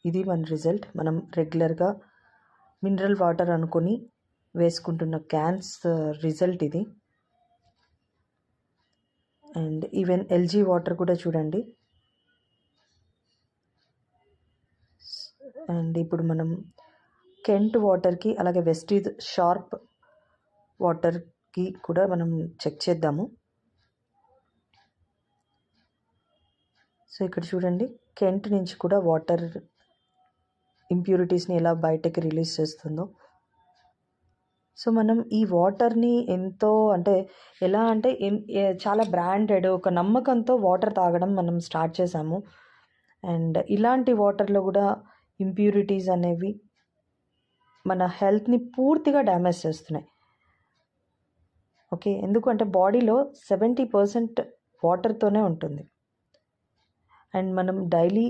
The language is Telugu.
ఇది మన రిజల్ట్. మనం రెగ్యులర్గా మినరల్ వాటర్ అనుకొని వేసుకుంటున్న క్యాన్స్ రిజల్ట్ ఇది. అండ్ ఈవెన్ ఎల్జీ వాటర్ కూడా చూడండి. అండ్ ఇప్పుడు మనం కెంట్ వాటర్కి అలాగే వెస్టీజ్ షార్ప్ వాటర్కి కూడా మనం చెక్ చేద్దాము. సో ఇక్కడ చూడండి, కెంట్ నుంచి కూడా వాటర్ ఇంప్యూరిటీస్ని ఎలా బయటకి రిలీజ్ చేస్తుందో. సో మనం ఈ వాటర్ని ఎంతో అంటే ఎలా అంటే చాలా బ్రాండెడ్ ఒక నమ్మకంతో వాటర్ తాగడం మనం స్టార్ట్ చేసాము. అండ్ ఇలాంటి వాటర్లో కూడా ఇంప్యూరిటీస్ అనేవి మన హెల్త్ని పూర్తిగా డ్యామేజ్ చేస్తున్నాయి. ఓకే, ఎందుకంటే బాడీలో 70% వాటర్తోనే ఉంటుంది. అండ్ మనం డైలీ